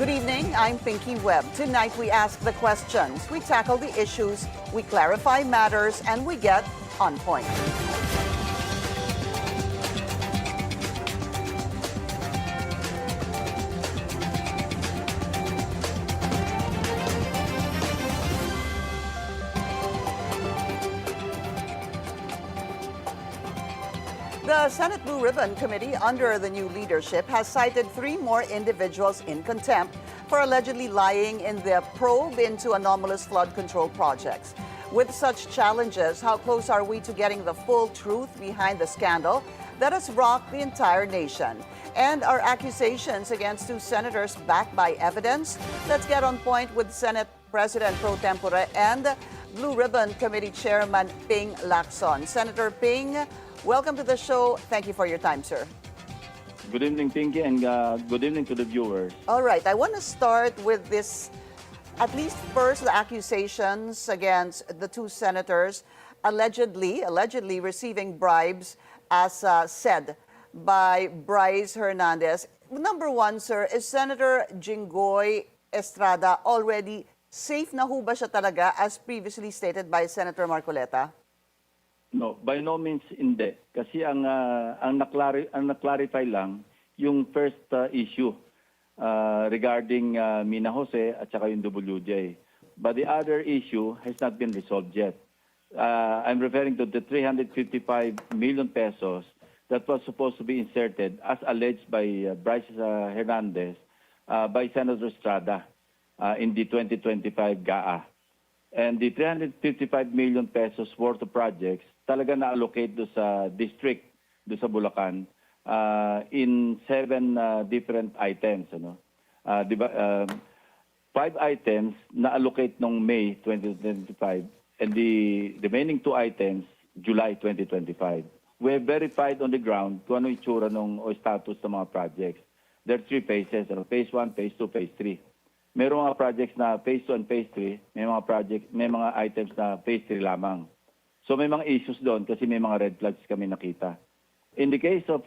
Good evening, I'm Pinky Webb. Tonight we ask the questions, we tackle the issues, we clarify matters, and we get on point. The Senate Blue Ribbon Committee, under the new leadership, has cited 3 more individuals in contempt for allegedly lying in the probe into anomalous flood control projects. With such challenges, how close are we to getting the full truth behind the scandal that has rocked the entire nation? And are accusations against 2 senators backed by evidence? Let's get on point with Senate President Pro Tempore and Blue Ribbon Committee Chairman Ping Lacson. Senator Ping, welcome to the show. Thank you for your time, sir. Good evening, Pinky, and good evening to the viewers. All right, I want to start with this, at least first, the accusations against the 2 senators allegedly receiving bribes, as said by Bryce Hernandez. Number 1, sir, is Senator Jinggoy Estrada already safe na ho ba siya talaga, as previously stated by Senator Marcoleta? No, by no means hindi. Kasi ang na-clarify lang yung first issue regarding Mina Jose at saka yung WJ. But the other issue has not been resolved yet. I'm referring to the 355 million pesos that was supposed to be inserted as alleged by Bryce Hernandez by Senator Estrada in the 2025 GAA. And the 355 million pesos worth of projects talaga na-allocate do sa district, do sa Bulacan, in 7 different items. 5 items na-allocate noong May 2025 and the remaining 2 items, July 2025. We have verified on the ground kung ano itsura o status ng mga projects. There are 3 phases, phase 1, phase 2, phase 3. Mayroong mga projects na phase 2 and phase 3, may mga items na phase 3 lamang. So may mga issues doon kasi may mga red flags kami nakita. In the case of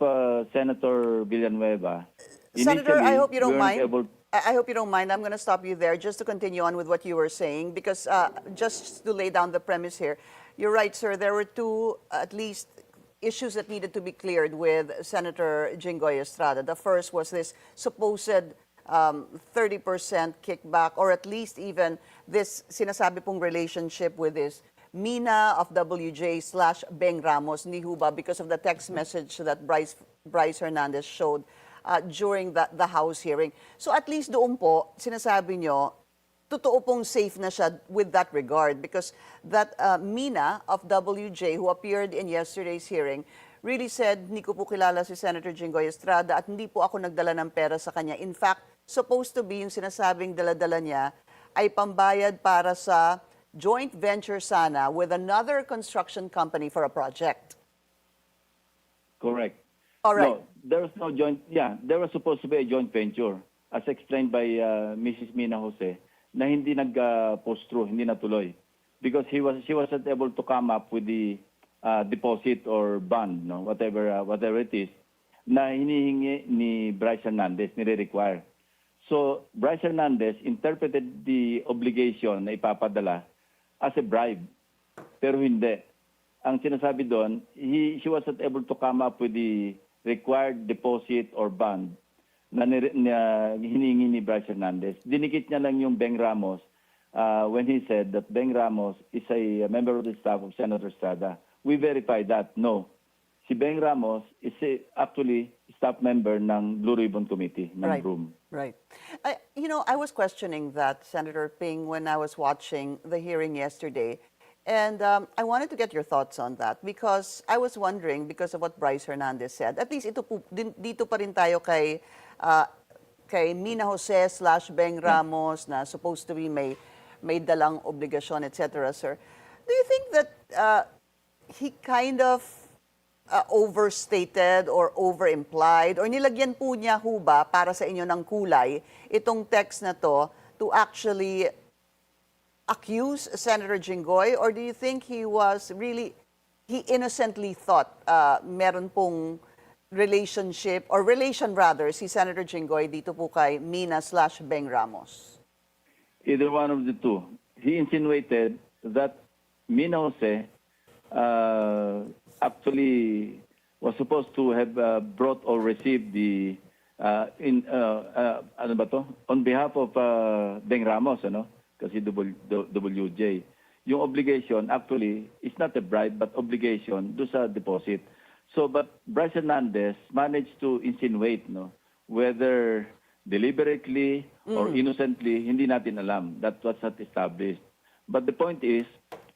Senator Villanueva, Senator, I hope you don't mind. I hope you don't mind. I'm going to stop you there just to continue on with what you were saying, because just to lay down the premise here, you're right, sir. There were 2, at least, issues that needed to be cleared with Senator Jinggoy Estrada. The first was this supposed 30% kickback, or at least even this sinasabi pong relationship with this Mina of WJ / Beng Ramos ni Huba, because of the text message that Bryce Hernandez showed during the House hearing. So at least doon po, sinasabi nyo, totoo pong safe na siya with that regard, because that Mina of WJ, who appeared in yesterday's hearing, really said, hindi ko po kilala si Senator Jinggoy Estrada at hindi po ako nagdala ng pera sa kanya. In fact, supposed to be yung sinasabing dala-dala niya ay pambayad para sa joint venture sana with another construction company for a project. Correct. All right. No, there was no joint, there was supposed to be a joint venture, as explained by Mrs. Mina Jose, na hindi nag-post through, hindi natuloy. Because she wasn't able to come up with the deposit or bond, whatever it is, na hinihingi ni Bryce Hernandez, nire-require. So, Bryce Hernandez interpreted the obligation na ipapadala as a bribe. Pero hindi. Ang sinasabi doon, she wasn't able to come up with the required deposit or bond na hinihingi ni Bryce Hernandez. Dinikit niya lang yung Beng Ramos when he said that Beng Ramos is a member of the staff of Senator Estrada. We verified that. No. Si Beng Ramos is actually staff member ng Blue Ribbon Committee ng room. Right. I was questioning that, Senator Ping, when I was watching the hearing yesterday. And I wanted to get your thoughts on that, because I was wondering, because of what Bryce Hernandez said, at least dito pa rin tayo kay Mina Jose / Beng Ramos na supposed to be may dalang obligasyon, etc., sir. Do you think that he kind of overstated or over-implied, or nilagyan po niya ho ba para sa inyo ng kulay itong text na to actually accuse Senator Jinggoy, or do you think he innocently thought meron pong relationship, or relation rather, si Senator Jinggoy dito po kay Mina/Beng Ramos? Either one of the two. He insinuated that Mina Jose actually was supposed to have brought or received the ano ba to? On behalf of Beng Ramos, ano? Kasi WJ. Yung obligation actually is not a bribe but obligation do sa deposit. So but Bryce Hernandez managed to insinuate, no, whether deliberately or innocently, hindi natin alam. That was not established. But the point is,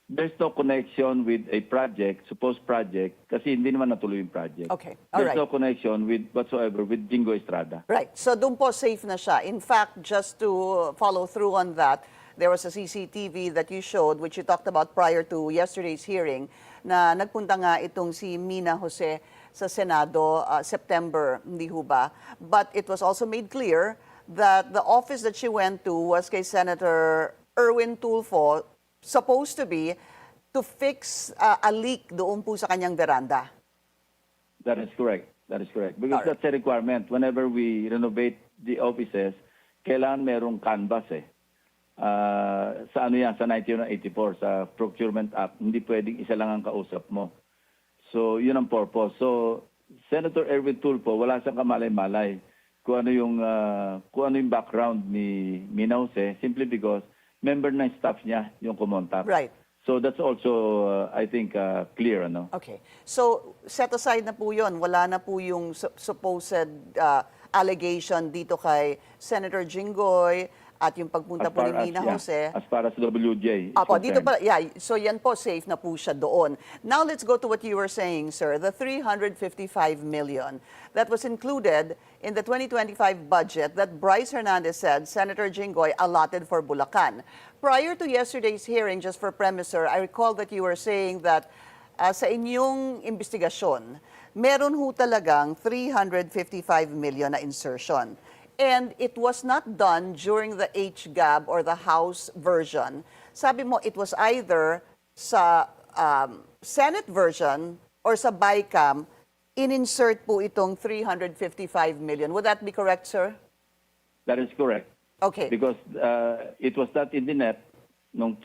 there's no connection with a project, supposed project, kasi hindi naman natuloy yung project. Okay, all There's right. no connection with whatsoever with Jingo Estrada. Right. So doon po safe na siya. In fact, just to follow through on that, there was a CCTV that you showed, which you talked about prior to yesterday's hearing, na nagpunta nga itong si Mina Jose sa Senado, September, hindi ho ba? But it was also made clear that the office that she went to was kay Senator Erwin Tulfo, supposed to be to fix a leak doon po sa kanyang veranda. That is correct. That is correct. Because Alright. that's a requirement. Whenever we renovate the offices, kailangan merong canvas eh. Sa ano yan, sa 1984, sa Procurement Act, hindi pwedeng isa lang ang kausap mo. So, yun ang purpose. So, Senator Erwin Tulfo, wala siyang kamalay-malay kung ano yung background ni Mina Jose, simply because member ng staff niya yung kumontak. Right. So, that's also, I think, clear, ano? Okay. So, set aside na po yun. Wala na po yung supposed allegation dito kay Senator Jinggoy at yung pagpunta po ni Mina Jose. As far as WJ is Apo, dito concerned. pa, yeah, so yan po, safe na po siya doon. Now let's go to what you were saying, sir, the 355 million that was included in the 2025 budget that Bryce Hernandez said Senator Jinggoy allotted for Bulacan. Prior to yesterday's hearing, just for premise, sir, I recall that you were saying that sa inyong investigasyon, meron ho talagang 355 million na insertion. And it was not done during the HGAB or the House version. Sabi mo, it was either sa Senate version or sa BICAM, in-insert po itong 355 million. Would that be correct, sir? That is correct. Okay. Because it was not in the net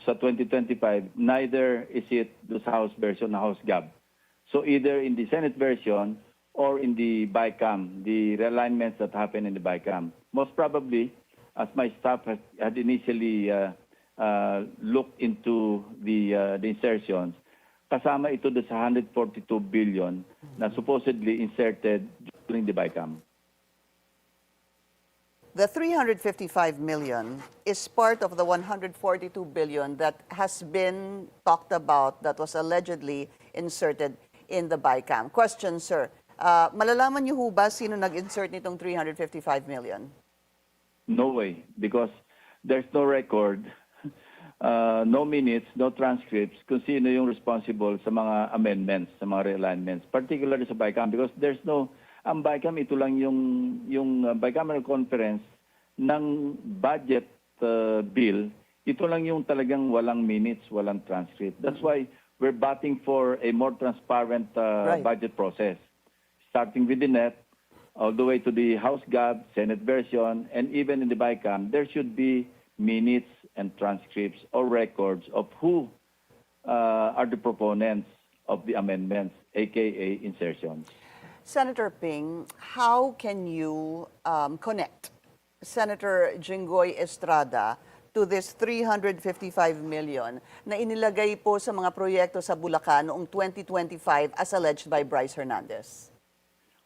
sa 2025, neither is it the House version, the House GAB. So either in the Senate version or in the BICAM, the realignments that happen in the BICAM. Most probably, as my staff had initially looked into the insertions, kasama ito sa 142 billion na supposedly inserted during the BICAM. The 355 million is part of the 142 billion that has been talked about that was allegedly inserted in the BICAM. Question, sir. Malalaman niyo ho ba sino nag-insert nitong 355 million? No way, because there's no record, no minutes, no transcripts kung sino yung responsible sa mga amendments, sa mga realignments, particularly sa BICAM, because there's no, ang BICAM ito lang yung bicameral conference ng budget bill, ito lang yung talagang walang minutes, walang transcript. That's why we're batting for a more transparent budget process. Starting with the net, all the way to the House GAB, Senate version, and even in the BICAM, there should be minutes and transcripts or records of who are the proponents of the amendments, aka insertions. Senator Ping, how can you connect Senator Jinggoy Estrada to this 355 million na inilagay po sa mga proyekto sa Bulacan noong 2025 as alleged by Bryce Hernandez?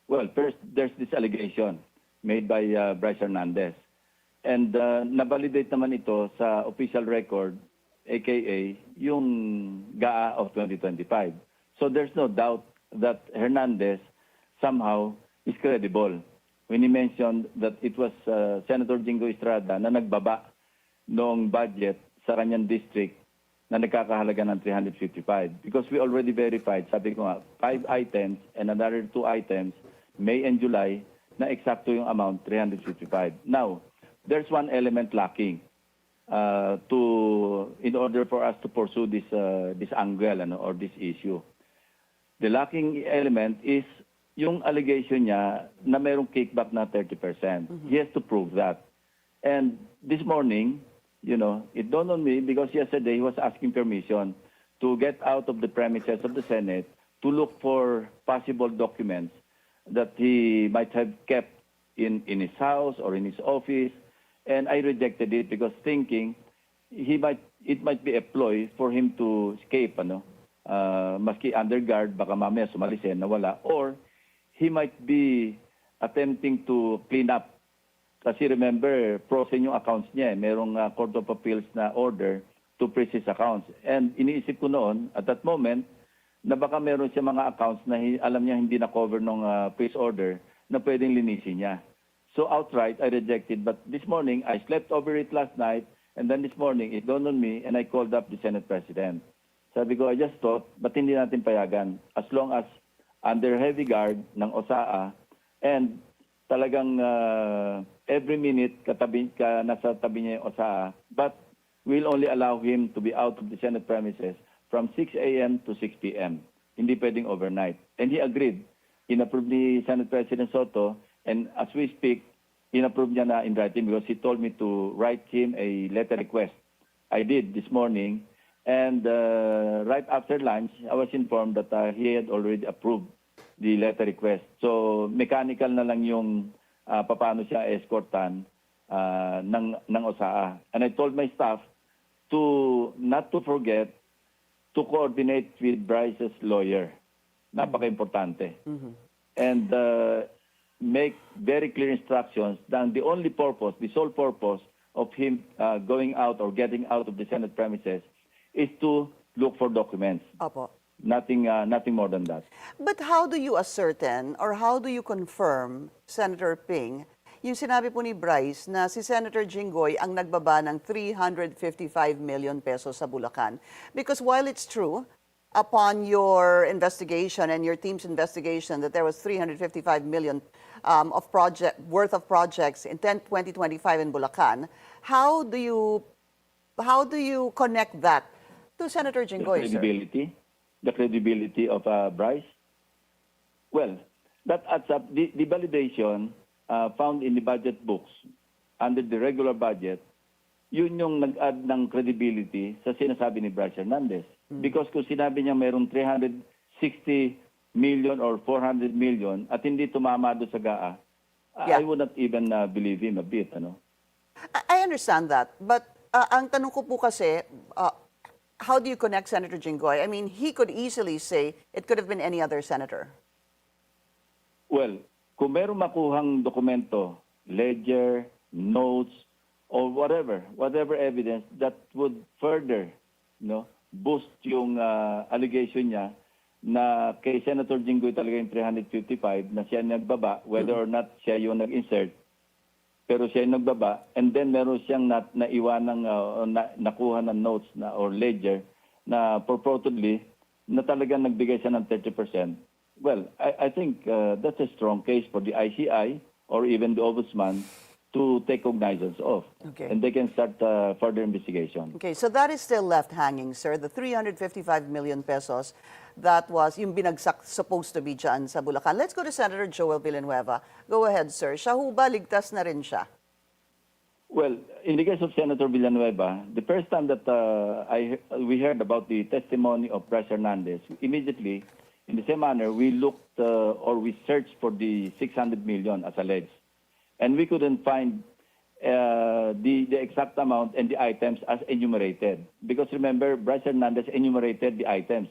Well, first, there's this allegation made by Bryce Hernandez. And na-validate naman ito sa official record, aka yung GAA of 2025. So there's no doubt that Hernandez somehow is credible when he mentioned that it was Senator Jingo Estrada na nagbaba noong budget sa kanyang district na nagkakahalaga ng 355. Because we already verified, sabi ko nga, 5 items and another 2 items, May and July, na eksakto yung amount, 355. Now, there's one element lacking in order for us to pursue this angle or this issue. The lacking element is yung allegation niya na mayroong kickback na 30%. He has to prove that. And this morning, it dawned on me because yesterday he was asking permission to get out of the premises of the Senate to look for possible documents that he might have kept in his house or in his office. And I rejected it because thinking it might be a ploy for him to escape, maski under guard, baka mamaya sumalisin, nawala, or he might be attempting to clean up. Kasi remember, frozen yung accounts niya. Merong Court of Appeals na order to freeze his accounts. And iniisip ko noon, at that moment, na baka meron siya mga accounts na alam niya hindi na-cover ng freeze order na pwedeng linisin niya. So outright, I rejected. But this morning, I slept over it last night. And then this morning, it dawned on me and I called up the Senate President. Sabi ko, I just thought, ba't hindi natin payagan? As long as under heavy guard ng OSAA and talagang every minute nasa tabi niya yung OSAA, but we'll only allow him to be out of the Senate premises from 6 a.m. to 6 p.m. Hindi pwedeng overnight. And he agreed. Inapprove ni Senate President Soto, and as we speak, inapprove niya na in writing because he told me to write him a letter request. I did this morning. And right after lunch, I was informed that he had already approved the letter request. So mechanical na lang yung paano siya escortan ng OSAA. And I told my staff to not to forget to coordinate with Bryce's lawyer. Napaka-importante. And make very clear instructions that the only purpose, the sole purpose of him going out or getting out of the Senate premises is to look for documents. Opo. Nothing more than that. But how do you ascertain or how do you confirm, Senator Ping, yung sinabi po ni Bryce na si Senator Jinggoy ang nagbaba ng 355 million pesos sa Bulacan? Because while it's true, upon your investigation and your team's investigation that there was 355 million worth of projects in 2025 in Bulacan, how do you connect that to Senator Jinggoy, sir? The credibility of Bryce? Well, that adds up. The validation found in the budget books under the regular budget, yun yung nag-add ng credibility sa sinasabi ni Bryce Hernandez. Because kung sinabi niya mayroong 360 million or 400 million at hindi tumama doon sa GAA, I would not even believe him a bit. I understand that. But ang tanong ko po kasi, how do you connect Senator Jinggoy? I mean, he could easily say it could have been any other senator. Well, kung meron makuhang dokumento, ledger, notes, or whatever evidence that would further, boost yung allegation niya na kay Senator Jinggoy talaga yung 355 na siya nagbaba, whether or not siya yung nag-insert, pero siya yung nagbaba, and then meron siyang naiwan ng nakuha ng notes or ledger na purportedly na talagang nagbigay siya ng 30%. Well, I think that's a strong case for the ICI or even the Ombudsman to take cognizance of. Okay. And they can start further investigation. Okay, so that is still left hanging, sir. The 355 million pesos that was yung binagsak supposed to be dyan sa Bulacan. Let's go to Senator Joel Villanueva. Go ahead, sir. Siya ho ba, ligtas na rin siya? Well, in the case of Senator Villanueva, the first time that we heard about the testimony of Bryce Hernandez, immediately, in the same manner, we looked or we searched for the 600 million as alleged. And we couldn't find the exact amount and the items as enumerated. Because remember, Bryce Hernandez enumerated the items,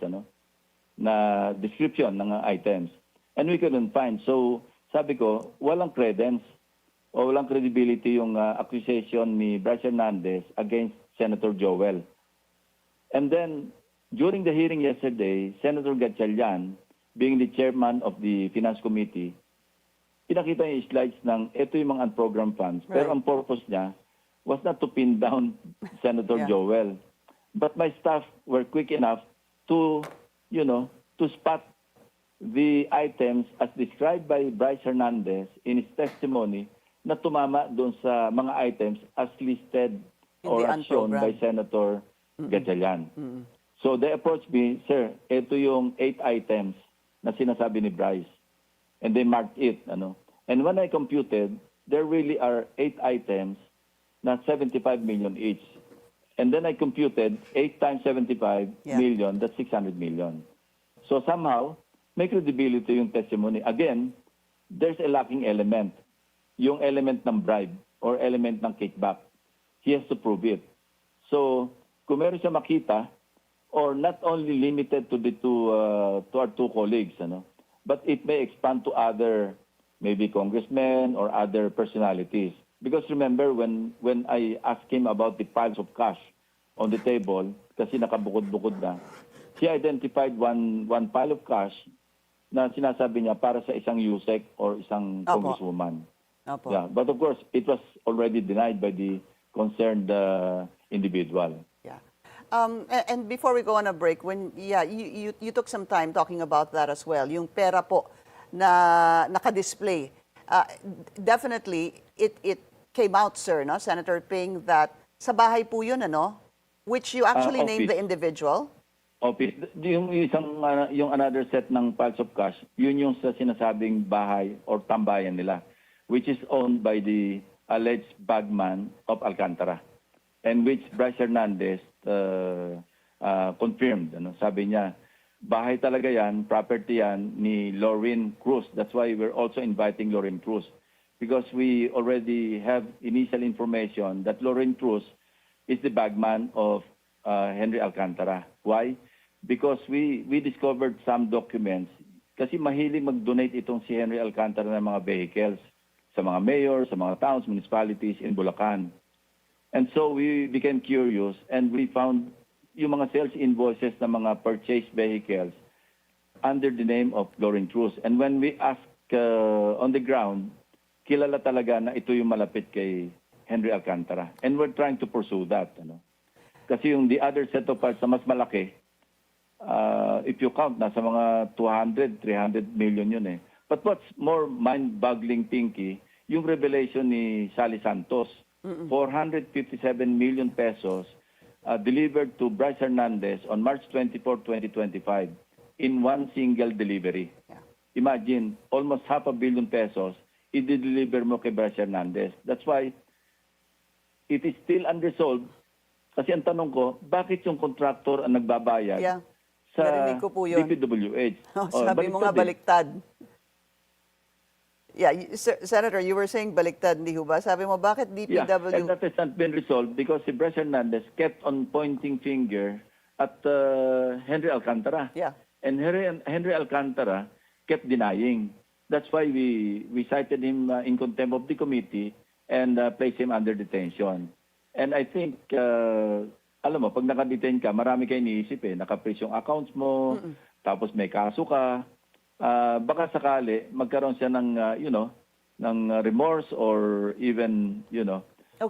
na description ng items. And we couldn't find. So, sabi ko, walang credence o walang credibility yung accusation ni Bryce Hernandez against Senator Joel. And then, during the hearing yesterday, Senator Gatchalian, being the chairman of the Finance Committee, pinakita niya yung slides ng ito yung mga unprogrammed funds. Right. Pero ang purpose niya was not to pin down Senator Joel. But my staff were quick enough to, to spot the items as described by Bryce Hernandez in his testimony na tumama doon sa mga items as listed or as shown by Senator Gatchalian. So they approached me, sir, ito yung 8 items na sinasabi ni Bryce. And they marked it. Ano. And when I computed, there really are 8 items na 75 million each. And then I computed 8 times 75 million, that's 600 million. So somehow, may credibility yung testimony. Again, there's a lacking element. Yung element ng bribe or element ng kickback. He has to prove it. So, kung meron siya makita, or not only limited to the to our two colleagues, ano, but it may expand to other, maybe congressmen or other personalities. Because remember, when I asked him about the piles of cash on the table, kasi nakabukod-bukod na, he identified one pile of cash na sinasabi niya para sa isang USEC or isang congresswoman. Opo. Yeah, but of course, it was already denied by the concerned individual. Yeah. And before we go on a break, when you took some time talking about that as well, yung pera po na naka-display. Definitely, it came out, sir, no, Senator Ping, that sa bahay po yun, ano? Which you actually named the individual. Office. Yung another set ng piles of cash, yun yung sa sinasabing bahay or tambayan nila, which is owned by the alleged bagman of Alcantara, and which Bryce Hernandez confirmed. Ano? Sabi niya, bahay talaga yan, property yan ni Lauren Cruz. That's why we're also inviting Lauren Cruz, because we already have initial information that Lauren Cruz is the bagman of Henry Alcantara. Why? Because we discovered some documents, kasi mahilig mag-donate itong si Henry Alcantara ng mga vehicles sa mga mayor, sa mga towns, municipalities in Bulacan. And so we became curious and we found yung mga sales invoices ng mga purchased vehicles under the name of Lauren Cruz. And when we asked on the ground, kilala talaga na ito yung malapit kay Henry Alcantara. And we're trying to pursue that. Ano? Kasi yung the other set of files na mas malaki, if you count, nasa mga 200, 300 million yun eh. But what's more mind-boggling, Pinky, yung revelation ni Sally Santos, 457 million pesos delivered to Bryce Hernandez on March 24, 2025 in one single delivery. Yeah. Imagine, almost half a billion pesos, i-deliver mo kay Bryce Hernandez. That's why it is still unresolved. Kasi ang tanong ko, bakit yung contractor ang nagbabayad sa DPWH? Sabi mo nga, baliktad. Yeah, Senator, you were saying baliktad, hindi ho ba? Sabi mo, bakit DPW? Yeah, and that has not been resolved because si Bryce Hernandez kept on pointing finger at Henry Alcantara. Yeah. And Henry Alcantara kept denying. That's why we cited him in contempt of the committee and placed him under detention. And I think, alam mo, pag nakadetain ka, marami kayo iniisip eh. Naka-freeze yung accounts mo, tapos may kaso ka. Baka sakali magkaroon siya ng ng remorse or even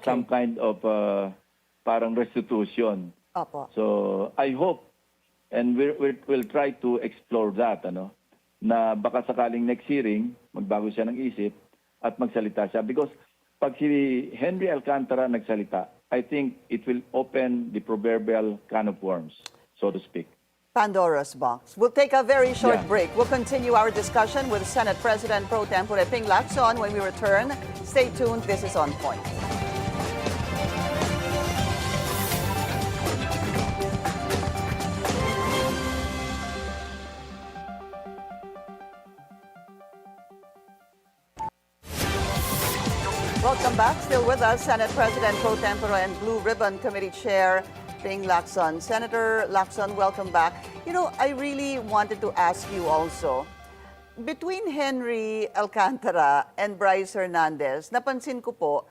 some kind of parang restitution. Opo. So I hope and we'll try to explore that na baka sakaling next hearing magbago siya ng isip at magsalita siya, because pag si Henry Alcantara nagsalita, I think it will open the proverbial can of worms, so to speak. Pandora's box. We'll take a very short break. We'll continue our discussion with Senate President Pro Tempore Lacson when we return. Stay tuned. This is On Point. Welcome back. Still with us, Senate President Pro Tempore and Blue Ribbon Committee Chair Lacson. Senator Lacson, welcome back. You know, I really wanted to ask you also, between Henry Alcantara and Bryce Hernandez, napansin ko po,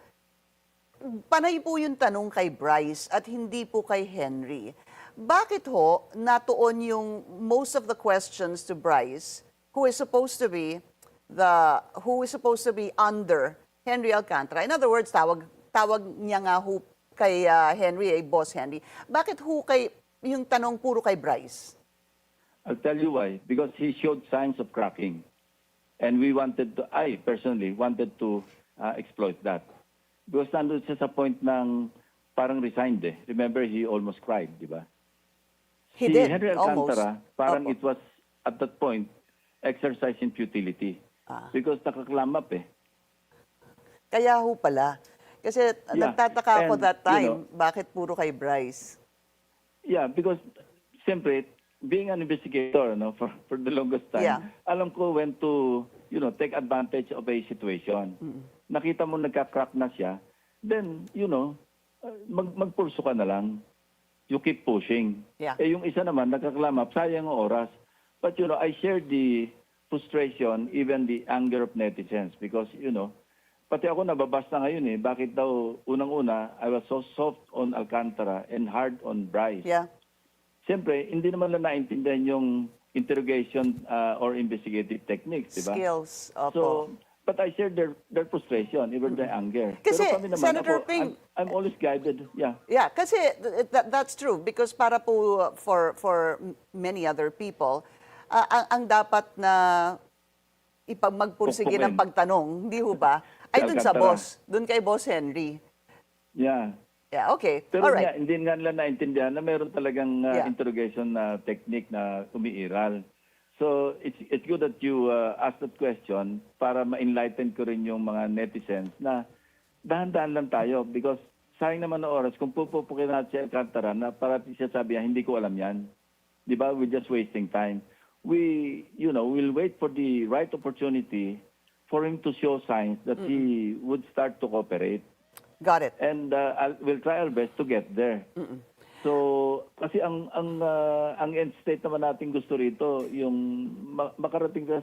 panay po yung tanong kay Bryce at hindi po kay Henry. Bakit ho natuon yung most of the questions to Bryce, who is supposed to be under Henry Alcantara? In other words, tawag niya nga ho kay Henry, Boss Henry. Bakit ho yung tanong puro kay Bryce? I'll tell you why. Because he showed signs of cracking. And I personally wanted to exploit that. Because nandun siya sa point ng parang resigned eh. Remember, he almost cried, di ba? He did, Henry Alcantara, almost. Parang it was, at that point, exercise in futility. Because nakaklam up eh. Kaya ho pala. Kasi Yeah. nagtataka ako And, that you time, know, bakit puro kay Bryce? Yeah, because siyempre, being an investigator for the longest time, Yeah. alam ko when to, take advantage of a situation. Nakita mo nagka-crack na siya, then, magpulso ka na lang. You keep pushing. Yeah. Yung isa naman, nagkaklamap, sayang ang oras. But, I share the frustration, even the anger of netizens because, pati ako nababasa ngayon eh. Bakit daw, unang-una, I was so soft on Alcantara and hard on Bryce. Yeah. Siyempre, hindi naman lang naintindihan yung interrogation or investigative techniques, di ba? Skills. Opo. So, but I share their frustration, even their anger. Kasi, Pero kami naman, Senator ako, Ping, I'm always guided. Yeah. Yeah, kasi that's true because para po for many other people, ang dapat na magpursige ng Pukpukin. pagtanong, hindi ho ba? Ay dun sa Alcantara. boss, dun kay Boss Henry. Yeah. Yeah, okay. Pero All right. hindi nga nila naintindihan na meron talagang Yeah. interrogation na technique na umiiral. So, it's good that you asked that question para ma-enlighten ko rin yung mga netizens na dahan-dahan lang tayo because sayang naman na oras kung pupupukin natin si Alcantara na parating siya sabi hindi ko alam yan. Di ba? We're just wasting time. We'll wait for the right opportunity for him to show signs that he would start to cooperate. Got it. And we'll try our best to get there. So, kasi ang end state naman natin gusto rito, yung makarating ka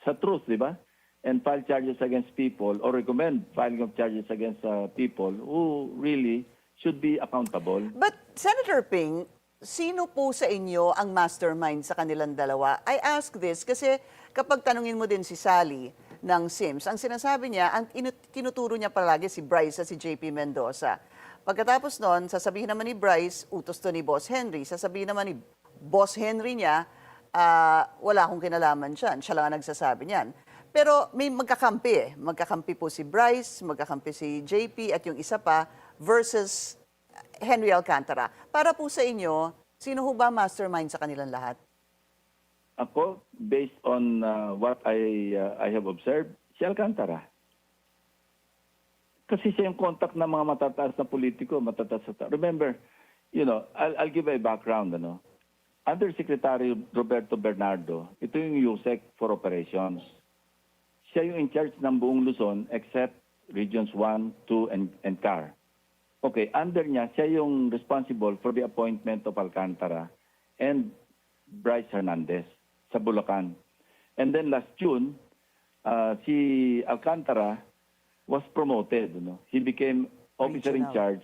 sa truth, di ba? And file charges against people or recommend filing of charges against people who really should be accountable. But Senator Ping, sino po sa inyo ang mastermind sa kanilang dalawa? I ask this kasi kapag tanungin mo din si Sally ng Sims, ang sinasabi niya, ang tinuturo niya palagi si Bryce at si JP Mendoza. Pagkatapos nun, sasabihin naman ni Bryce, utos to ni Boss Henry. Sasabihin naman ni Boss Henry niya, wala akong kinalaman dyan. Siya lang ang nagsasabi niyan. Pero may magkakampi eh. Magkakampi po si Bryce, magkakampi si JP at yung isa pa versus Henry Alcantara. Para po sa inyo, sino ho ba mastermind sa kanilang lahat? Ako, based on what I have observed, si Alcantara. Kasi siya yung contact ng mga matataas na politiko, matataas na... Remember, I'll give a background, Undersecretary Roberto Bernardo, ito yung USEC for operations. Siya yung in charge ng buong Luzon except Regions 1, 2, and CAR. Okay, under niya, siya yung responsible for the appointment of Alcantara and Bryce Hernandez sa Bulacan. And then last June, si Alcantara was promoted. He became officer in charge,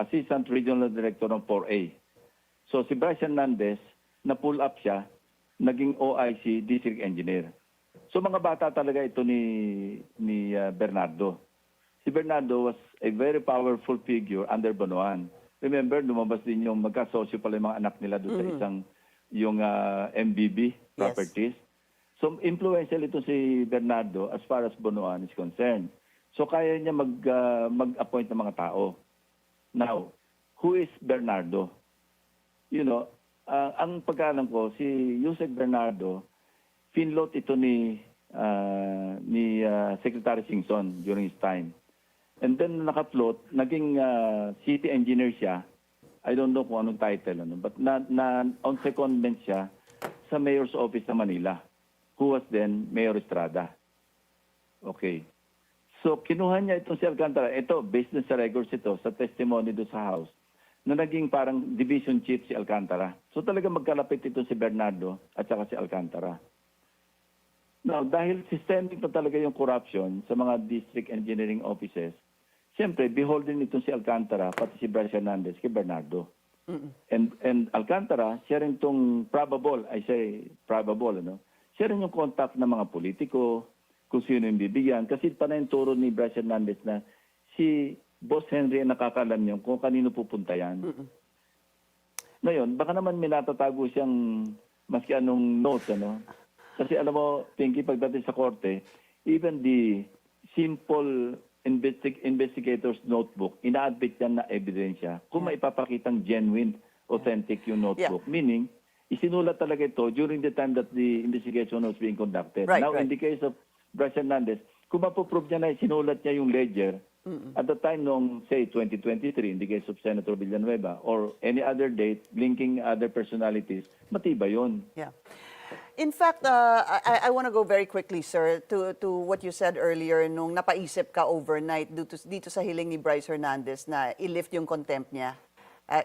assistant regional director ng 4A. So si Bryce Hernandez, na-pull up siya, naging OIC district engineer. So mga bata talaga ito ni Bernardo. Si Bernardo was a very powerful figure under Bonoan. Remember, lumabas din yung magkasosyo pala yung mga anak nila doon sa isang yung MBB properties. Yes. So influential ito si Bernardo as far as Bonoan is concerned. So kaya niya mag-appoint ng mga tao. Now, who is Bernardo? Ang pagkaalam ko, si Yusek Bernardo, finlot ito ni Secretary Singson during his time. And then naka-float, naging city engineer siya. I don't know kung anong title, but on secondment siya sa mayor's office sa Manila, who was then Mayor Estrada. Okay. So kinuha niya itong si Alcantara. Ito, based sa records ito, sa testimony do sa House, na naging parang division chief si Alcantara. So talaga magkalapit ito si Bernardo at saka si Alcantara. Now, dahil systemic na talaga yung corruption sa mga district engineering offices, siyempre, beholden itong si Alcantara, pati si Bryce Hernandez, kay Bernardo. And Alcantara, siya rin itong probable, I say probable, siya rin yung contact ng mga politiko, kung sino yung bibigyan. Kasi pa na yung turo ni Bryce Hernandez na si Boss Henry ang nakakalam niyo kung kanino pupunta yan. Ngayon, baka naman may natatago siyang maski anong notes, Kasi alam mo, Pinky, pagdating sa korte, even the simple investigator's notebook, ina-admit yan na ebidensya kung maipapakitang genuine, authentic yung notebook. Meaning, isinulat talaga ito during the time that the investigation was being conducted. Right, Now, right. in the case of Bryce Hernandez, kung mapoprove niya na sinulat niya yung ledger, at the time noong, say, 2023, in the case of Senator Villanueva, or any other date linking other personalities, matibay yun. Yeah. In fact, I want to go very quickly, sir, to what you said earlier nung napaisip ka overnight dito sa hiling ni Bryce Hernandez na i-lift yung contempt niya.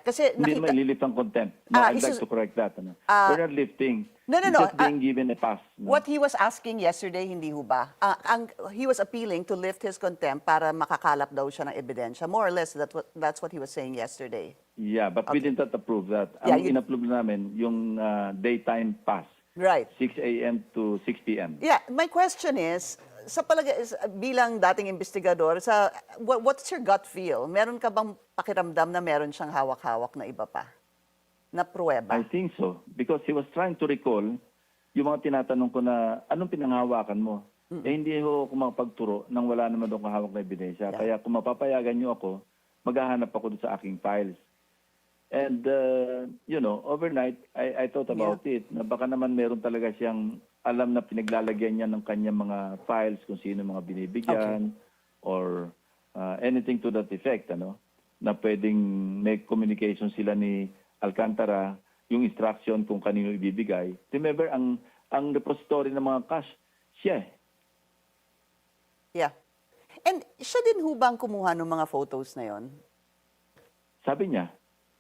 Kasi Hindi naman ililift ang contempt. No, I'd like to correct that. We're not lifting. No. It's just being given a pass. No? What he was asking yesterday, hindi ho ba? He was appealing to lift his contempt para makakalap daw siya ng ebidensya. More or less, that's what he was saying yesterday. Yeah, but we did not approve that. Yeah, Ang in-approve namin, yung daytime pass. Right. 6 a.m. to 6 p.m. Yeah, my question is, bilang dating investigador, what's your gut feel? Meron ka bang pakiramdam na meron siyang hawak-hawak na iba pa? Na pruweba? I think so. Because he was trying to recall yung mga tinatanong ko na, anong pinanghawakan mo? Hindi ako makapagturo nang wala naman doon kahawak na ebidensya. Yeah. Kaya kung mapapayagan niyo ako, maghahanap ako doon sa aking files. And, overnight, I thought about it. Na baka naman meron talaga siyang alam na pinaglalagyan niya ng kanyang mga files, kung sino mga binibigyan, or anything to that effect, na pwedeng may communication sila ni Alcantara, yung instruction kung kanino ibibigay. Remember, ang repository ng mga cash, siya eh. Yeah. And siya din hubang kumuha ng mga photos na yon? Sabi niya.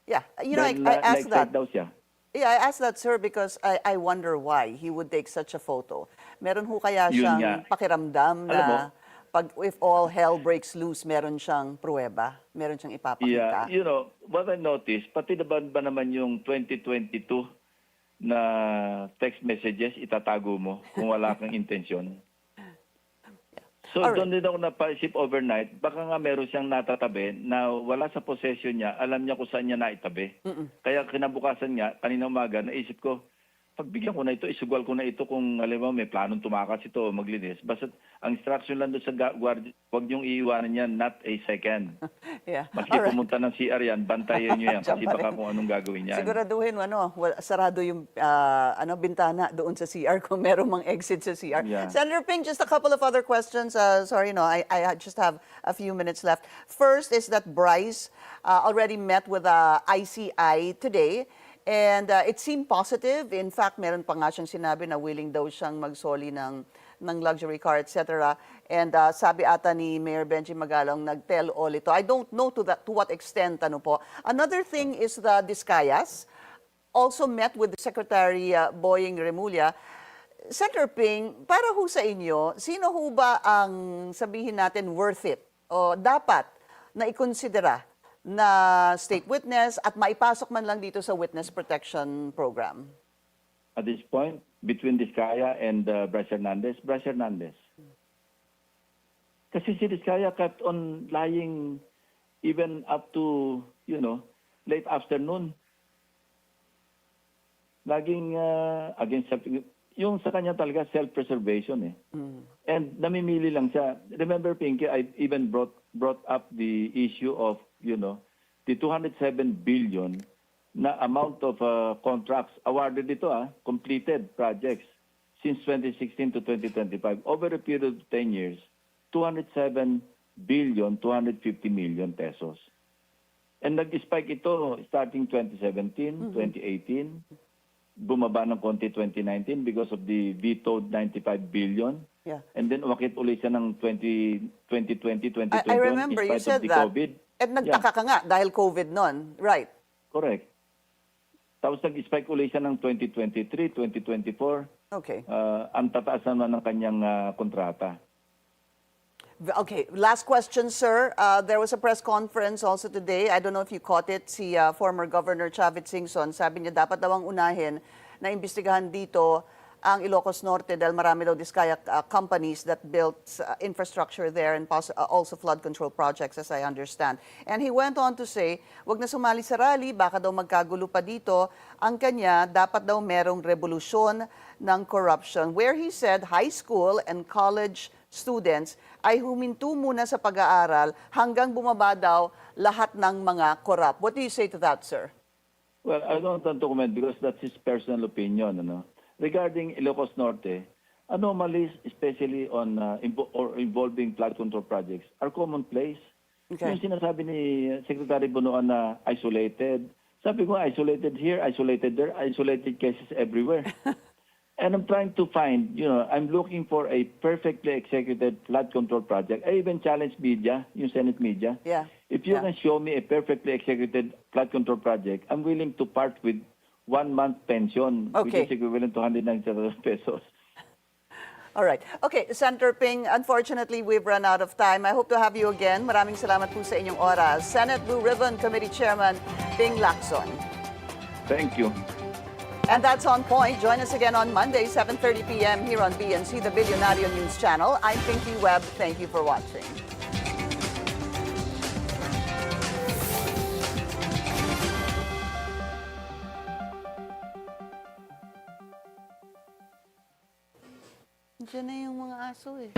Yeah, I asked that. Daw siya. Yeah, I asked that, sir, because I wonder why he would take such a photo. Meron ho kaya Yun siyang nga. pakiramdam na if all hell breaks loose, meron siyang pruweba, meron siyang ipapakita? Yeah, what I noticed, pati ba naman yung 2022 na text messages, itatago mo kung wala kang intensyon. So doon din ako napaisip overnight, baka nga meron siyang natatabi na wala sa possession niya, alam niya kung saan niya naitabi. Kaya kinabukasan niya, kanina umaga, naisip ko, pagbigyan ko na ito, isugal ko na ito kung alam mo, may planong tumakas ito, maglinis. Basta ang instruction lang doon sa guardia, huwag niyong iiwanan yan, not a second. Yeah. Maski pumunta ng CR yan, bantayan niyo yan kasi baka kung anong gagawin yan. Siguraduhin, sarado yung bintana doon sa CR kung merong mang exit sa CR. Yeah. Senator Ping, just a couple of other questions. Sorry, I just have a few minutes left. First is that Bryce already met with ICI today. And it seemed positive. In fact, meron pa nga siyang sinabi na willing daw siyang magsoli ng luxury car, etc. And sabi ata ni Mayor Benji Magalong, nag-tell all ito. I don't know to what extent, po. Another thing is the Discayas also met with Secretary Boying Remulla. Senator Ping, para ho sa inyo, sino ho ba ang sabihin natin worth it o dapat na ikonsidera na state witness at maipasok man lang dito sa witness protection program? At this point, between Discaya and Bryce Hernandez, Kasi si Discaya kept on lying even up to, late afternoon. Laging against yung sa kanya talaga self-preservation eh. And namimili lang siya. Remember, Pinky, I even brought up the issue of, the 207 billion na amount of contracts awarded ito, completed projects since 2016 to 2025. Over a period of 10 years, 207 billion, 250 million pesos. And nag-spike ito starting 2017, 2018, bumaba ng konti 2019 because of the vetoed 95 billion. Yeah. And then umakit ulit siya ng 2020, 2021 I remember in you spite said of the that. COVID. At nagtaka ka nga dahil COVID nun. Right. Correct. Tapos nag-spike ulit siya ng 2023, 2024. Okay. Ang tataas naman ng kanyang kontrata. Okay, last question, sir. There was a press conference also today. I don't know if you caught it. Si former Governor Chavit Singson, sabi niya dapat daw ang unahin na imbestigahan dito ang Ilocos Norte dahil marami daw Discaya companies that built infrastructure there and also flood control projects, as I understand. And he went on to say, wag na sumali sa rally, baka daw magkagulo pa dito. Ang kanya, dapat daw merong revolusyon ng corruption, where he said high school and college students ay huminto muna sa pag-aaral hanggang bumaba daw lahat ng mga corrupt. What do you say to that, sir? Well, I don't want to comment because that's his personal opinion. Ano? Regarding Ilocos Norte, anomalies, especially on or involving flood control projects, are commonplace. Okay. Yung sinasabi ni Secretary Bunuan na isolated, sabi ko isolated here, isolated there, isolated cases everywhere. And I'm trying to find, I'm looking for a perfectly executed flood control project. I even challenged media, yung Senate media. Yeah. If you can show me a perfectly executed flood control project, I'm willing to part with 1 month pension, which Okay. is equivalent to 190,000 pesos. All right. Okay, Senator Ping, unfortunately, we've run out of time. I hope to have you again. Maraming salamat po sa inyong oras. Senate Blue Ribbon Committee Chairman Ping Lacson. Thank you. And that's On Point. Join us again on Monday, 7:30 p.m. here on BNC, the Billionario News Channel. I'm Pinky Webb. Thank you for watching. Diyan na yung mga aso eh.